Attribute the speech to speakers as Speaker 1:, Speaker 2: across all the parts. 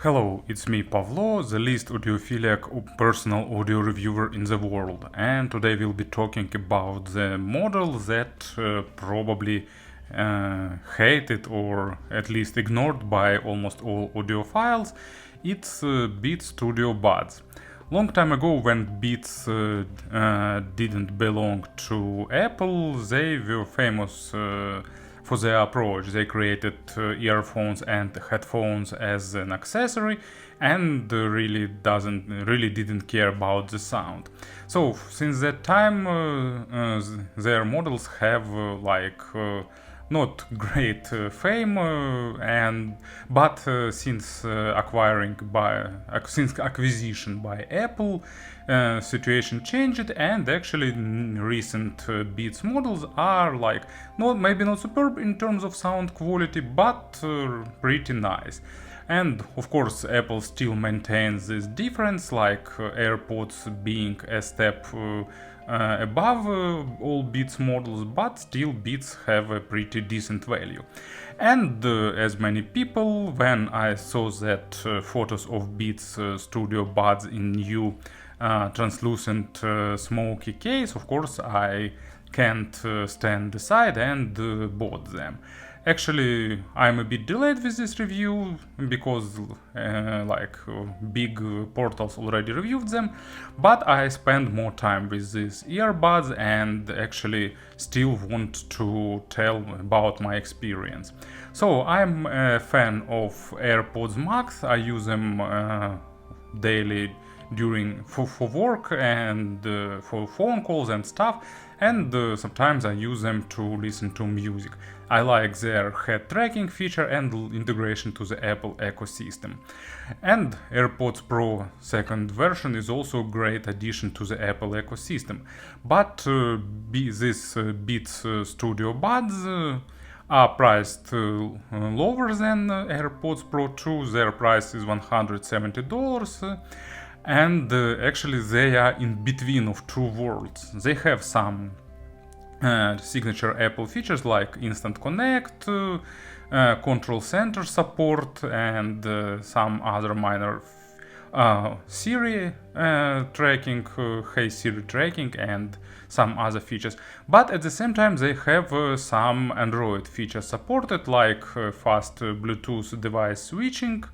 Speaker 1: Hello, it's me Pavlo, the least audiophilic personal audio reviewer in the world, and today we'll be talking about the model that probably hated or at least ignored by almost all audiophiles. It's Beats Studio Buds. Long time ago, when Beats didn't belong to Apple, they were famous for their approach. They created earphones and headphones as an accessory and really didn't care about the sound. So since that time their models have not great fame, but since acquisition by Apple, situation changed, and actually recent Beats models are maybe not superb in terms of sound quality, but pretty nice. And of course, Apple still maintains this difference, like AirPods being a step above all Beats models, but still Beats have a pretty decent value. And as many people, when I saw that photos of Beats Studio Buds in new translucent smoky case, of course I can't stand aside and bought them. Actually, I'm a bit delayed with this review because big portals already reviewed them, but I spend more time with these earbuds and actually still want to tell about my experience. So I'm a fan of AirPods Max. I use them daily for work and for phone calls and stuff, and sometimes I use them to listen to music. I like their head tracking feature and integration to the Apple ecosystem. And AirPods Pro second version is also a great addition to the Apple ecosystem. But this Beats Studio Buds are priced lower than AirPods Pro 2. Their price is $170. And actually they are in between of two worlds. They have some signature Apple features like Instant Connect, Control Center support, and some other minor Siri tracking, Hey Siri tracking, and some other features. But at the same time they have some Android features supported, like fast Bluetooth device switching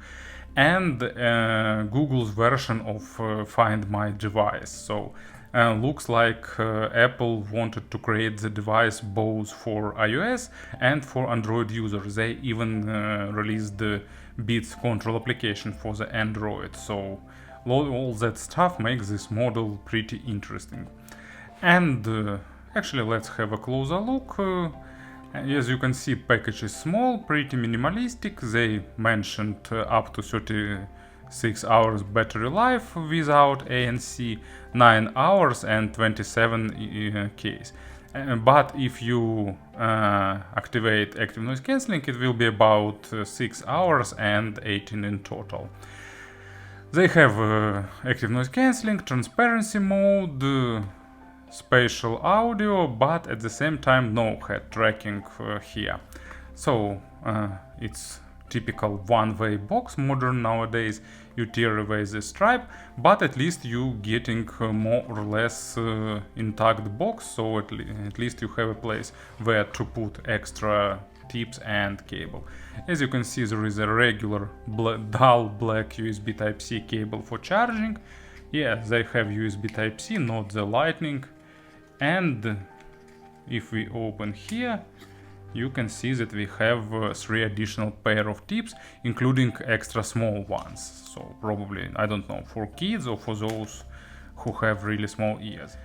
Speaker 1: and Google's version of Find My Device. So looks like Apple wanted to create the device both for iOS and for Android users. They even released the Beats control application for the Android. So all that stuff makes this model pretty interesting. And actually, let's have a closer look. As you can see, package is small, pretty minimalistic. They mentioned up to 36 hours battery life without ANC, 9 hours and 27 Ks. But if you activate active noise cancelling, it will be about 6 hours and 18 in total. They have active noise cancelling, transparency mode, spatial audio, but at the same time no head tracking here. So it's typical one-way box, modern nowadays. You tear away the stripe, but at least you getting more or less intact box, so at least you have a place where to put extra tips and cable. As you can see, there is a regular dull black USB Type-C cable for charging. Yeah, they have USB Type-C, not the Lightning. And if we open here, you can see that we have 3 additional pair of tips, including extra small ones. So probably, I don't know, for kids or for those who have really small ears.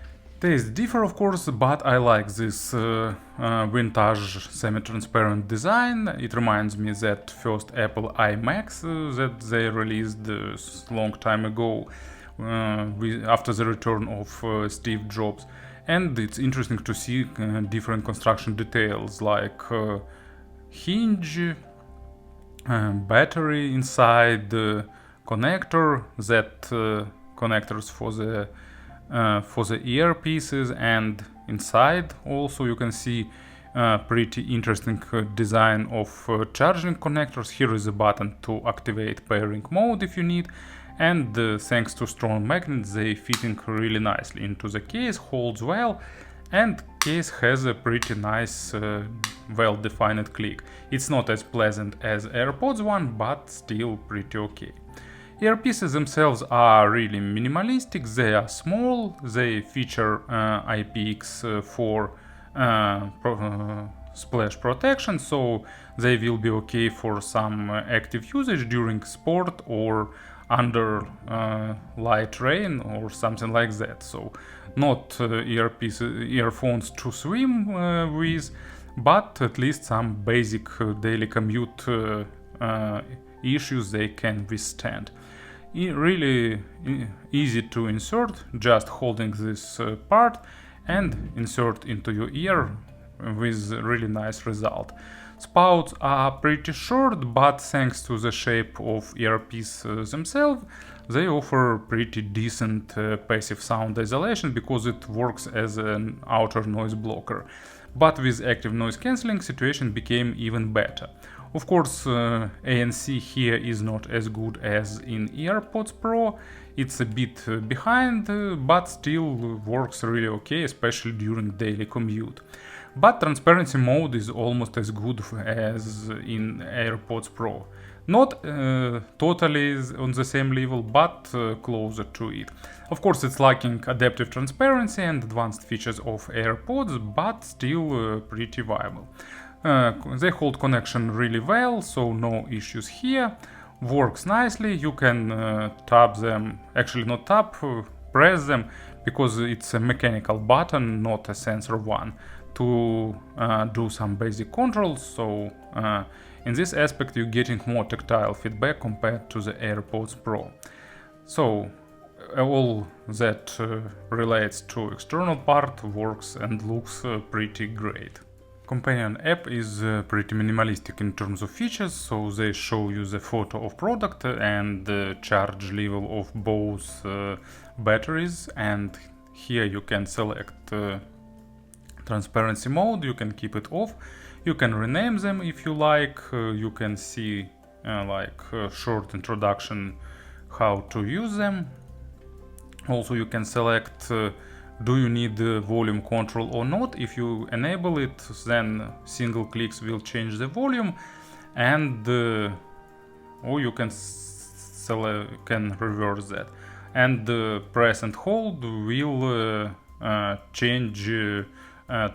Speaker 1: Tastes differ, of course, but I like this vintage semi-transparent design. It reminds me that first Apple iMacs that they released a long time ago after the return of Steve Jobs. And it's interesting to see different construction details like hinge, battery inside, connector, that connectors for the earpieces, and inside also you can see pretty interesting design of charging connectors. Here is a button to activate pairing mode if you need, and thanks to strong magnets they fitting really nicely into the case, holds well, and case has a pretty nice well-defined click. It's not as pleasant as AirPods one, but still pretty okay. Earpieces themselves are really minimalistic, they are small, they feature IPX4 splash protection, so they will be okay for some active usage during sport or under light rain or something like that. So not earphones to swim with, but at least some basic daily commute issues they can withstand. Really easy to insert, just holding this part and insert into your ear with really nice result. Spouts are pretty short, but thanks to the shape of earpiece themselves, they offer pretty decent passive sound isolation because it works as an outer noise blocker. But with active noise cancelling, situation became even better. Of course, ANC here is not as good as in AirPods Pro, it's a bit behind, but still works really okay, especially during daily commute. But transparency mode is almost as good as in AirPods Pro. Not totally on the same level, but closer to it. Of course, it's lacking adaptive transparency and advanced features of AirPods, but still pretty viable. They hold connection really well, so no issues here. Works nicely, you can tap them, actually not tap, press them, because it's a mechanical button, not a sensor one, to do some basic controls, so in this aspect you're getting more tactile feedback compared to the AirPods Pro. So all that relates to external part works and looks pretty great. Companion app is pretty minimalistic in terms of features, so they show you the photo of product and the charge level of both batteries, and here you can select transparency mode, you can keep it off, you can rename them if you like, you can see short introduction how to use them. Also you can select do you need the volume control or not. If you enable it, then single clicks will change the volume, and or you can reverse that, and press and hold will change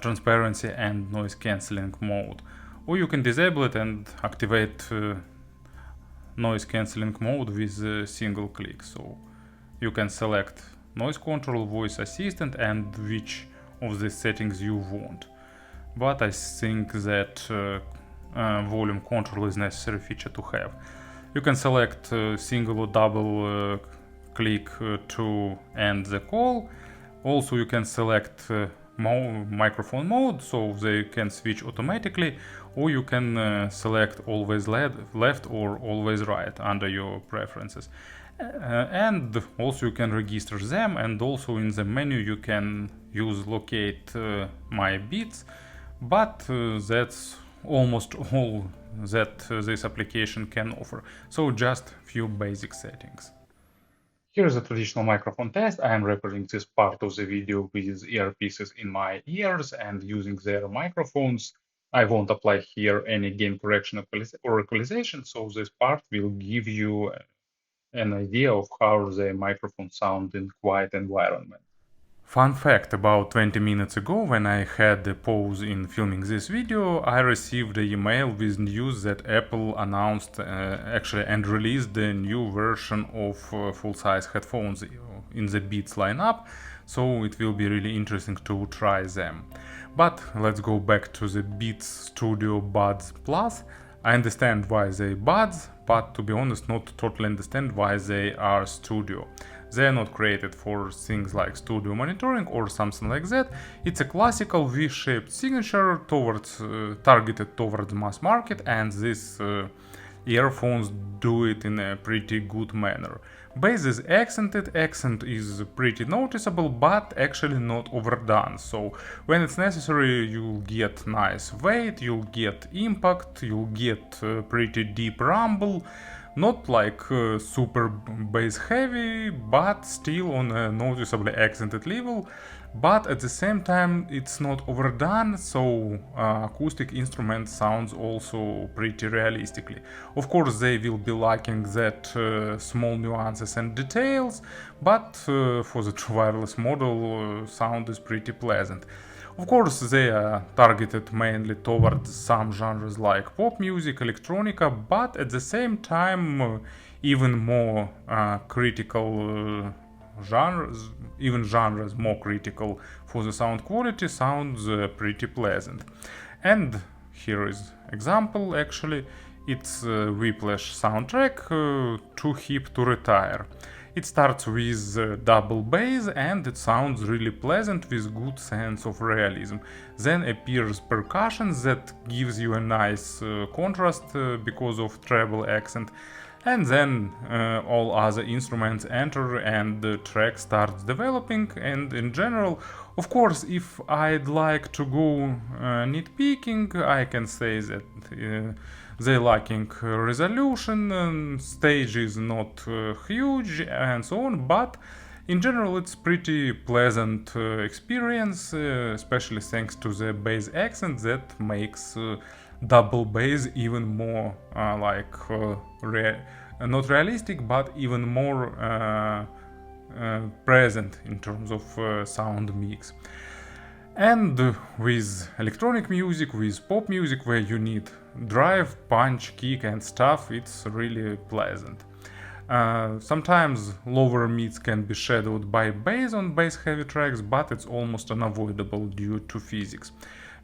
Speaker 1: transparency and noise cancelling mode, or you can disable it and activate noise cancelling mode with a single click. So you can select noise control, voice assistant, and which of the settings you want. But I think that volume control is necessary feature to have. You can select single or double click to end the call. Also you can select microphone mode, so they can switch automatically, or you can select always left or always right under your preferences. And also you can register them, and also in the menu you can use locate my beats, but that's almost all that this application can offer, so just few basic settings. Here's a traditional microphone test. I am recording this part of the video with earpieces in my ears and using their microphones. I won't apply here any gain correction or equalization, so this part will give you an idea of how the microphone sounds in quiet environment. Fun fact, about 20 minutes ago, when I had a pause in filming this video, I received an email with news that Apple announced and released the new version of full-size headphones in the Beats lineup, so it will be really interesting to try them. But let's go back to the Beats Studio Buds Plus. I understand why they buds, but to be honest, not totally understand why they are studio. They are not created for things like studio monitoring or something like that. It's a classical V-shaped signature targeted towards mass market, and this earphones do it in a pretty good manner. Bass is accented, accent is pretty noticeable, but actually not overdone. So when it's necessary, you'll get nice weight, you'll get impact, you'll get pretty deep rumble. Not like super bass heavy, but still on a noticeably accented level. But at the same time, it's not overdone, so acoustic instrument sounds also pretty realistically. Of course, they will be lacking that small nuances and details, but for the true wireless model, sound is pretty pleasant. Of course, they are targeted mainly towards some genres like pop music, electronica, but at the same time, even more critical genres more critical for the sound quality sounds pretty pleasant. And here is example actually, it's Whiplash soundtrack Too Hip to Retire. It starts with double bass and it sounds really pleasant with good sense of realism. Then appears percussion that gives you a nice contrast because of treble accent. And then all other instruments enter and the track starts developing. And in general, of course, if I'd like to go nitpicking, I can say that they lacking resolution, stage is not huge and so on, but in general it's pretty pleasant experience, especially thanks to the bass accent that makes double bass even more not realistic, but even more present in terms of sound mix. And with electronic music, with pop music, where you need drive, punch, kick and stuff, it's really pleasant. Sometimes lower mids can be shadowed by bass on bass heavy tracks, but it's almost unavoidable due to physics.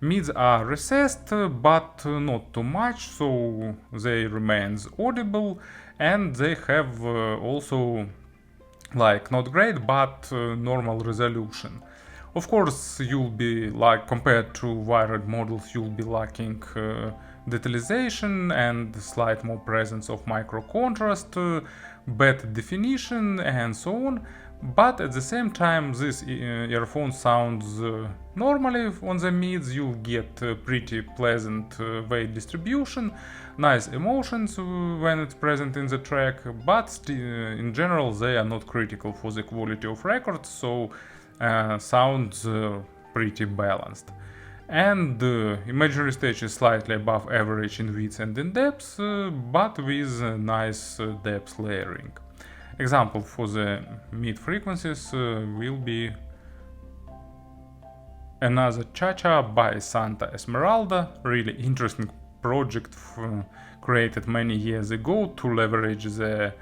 Speaker 1: Mids are recessed, but not too much, so they remains audible, and they have also like not great, but normal resolution. Of course, you'll be like, compared to wired models, you'll be lacking detalization and slight more presence of micro contrast, better definition and so on. But at the same time, this earphone sounds normally on the mids. You'll get pretty pleasant weight distribution, nice emotions when it's present in the track, but in general they are not critical for the quality of records, so sounds pretty balanced. And imaginary stage is slightly above average in width and in depth, but with nice depth layering. Example for the mid frequencies will be another Cha-Cha by Santa Esmeralda, really interesting project created many years ago to leverage the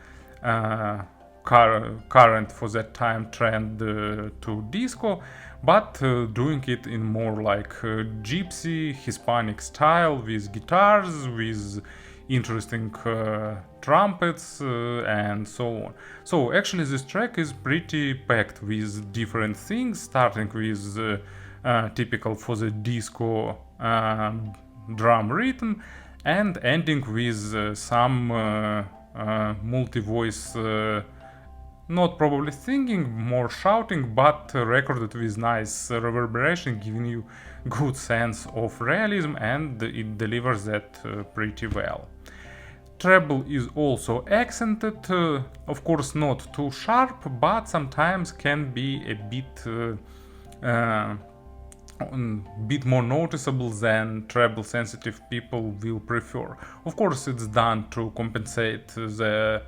Speaker 1: current for that time trend to disco, but doing it in more like gypsy Hispanic style with guitars, with interesting trumpets and so on. So actually this track is pretty packed with different things, starting with typical for the disco drum rhythm and ending with some multi-voice, not probably singing, more shouting, but recorded with nice reverberation, giving you good sense of realism, and it delivers that pretty well. Treble is also accented, of course not too sharp, but sometimes can be a bit more noticeable than treble sensitive people will prefer. Of course it's done to compensate the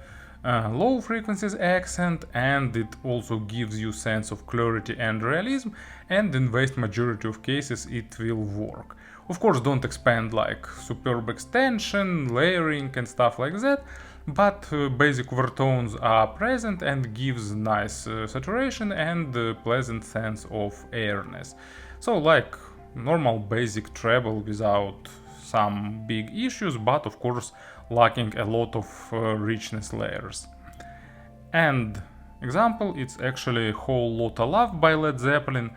Speaker 1: low frequencies accent, and it also gives you sense of clarity and realism, and in vast majority of cases it will work. Of course, don't expand like superb extension, layering and stuff like that, but basic overtones are present and gives nice saturation and pleasant sense of airness. So like normal basic treble without some big issues, but of course lacking a lot of richness layers. And example, it's actually Whole Lotta Love by Led Zeppelin.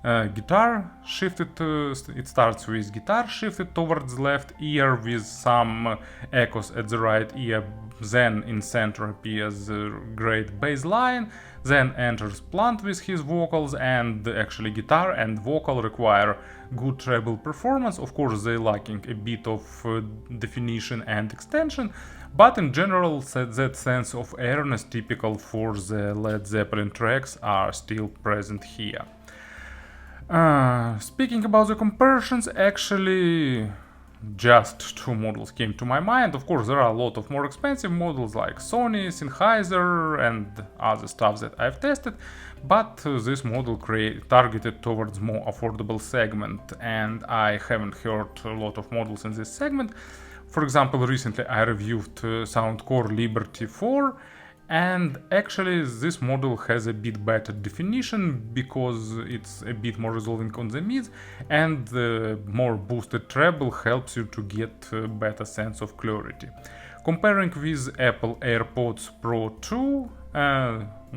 Speaker 1: Guitar shifted, it starts with guitar shifted towards left ear with some echoes at the right ear, then in center appears a great bass line, then enters Plant with his vocals, and actually guitar and vocal require good treble performance. Of course they lacking a bit of definition and extension, but in general that sense of airiness typical for the Led Zeppelin tracks are still present here. Speaking about the comparisons, actually just two models came to my mind. Of course, there are a lot of more expensive models like Sony, Sennheiser, and other stuff that I've tested, but this model targeted towards more affordable segment, and I haven't heard a lot of models in this segment. For example, recently I reviewed Soundcore Liberty 4, and actually this model has a bit better definition because it's a bit more resolving on the mids, and the more boosted treble helps you to get a better sense of clarity. Comparing with Apple AirPods Pro 2,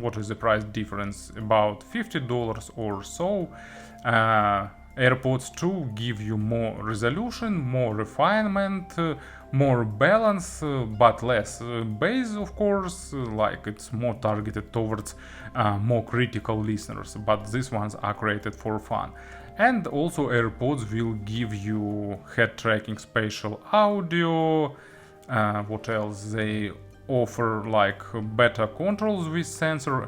Speaker 1: what is the price difference? About $50 or so. AirPods 2 give you more resolution, more refinement, more balance, but less bass, of course, like it's more targeted towards more critical listeners, but these ones are created for fun. And also AirPods will give you head tracking, spatial audio, what else? They offer like better controls with sensor,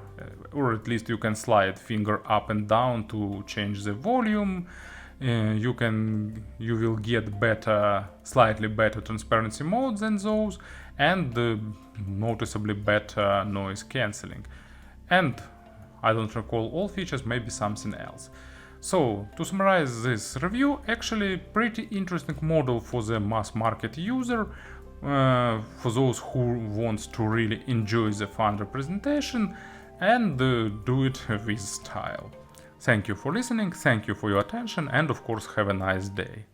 Speaker 1: or at least you can slide finger up and down to change the volume. You will get slightly better transparency mode than those, and noticeably better noise cancelling. And I don't recall all features, maybe something else. So, to summarize this review, actually pretty interesting model for the mass market user, for those who wants to really enjoy the fun representation and do it with style. Thank you for listening, thank you for your attention, and of course have a nice day.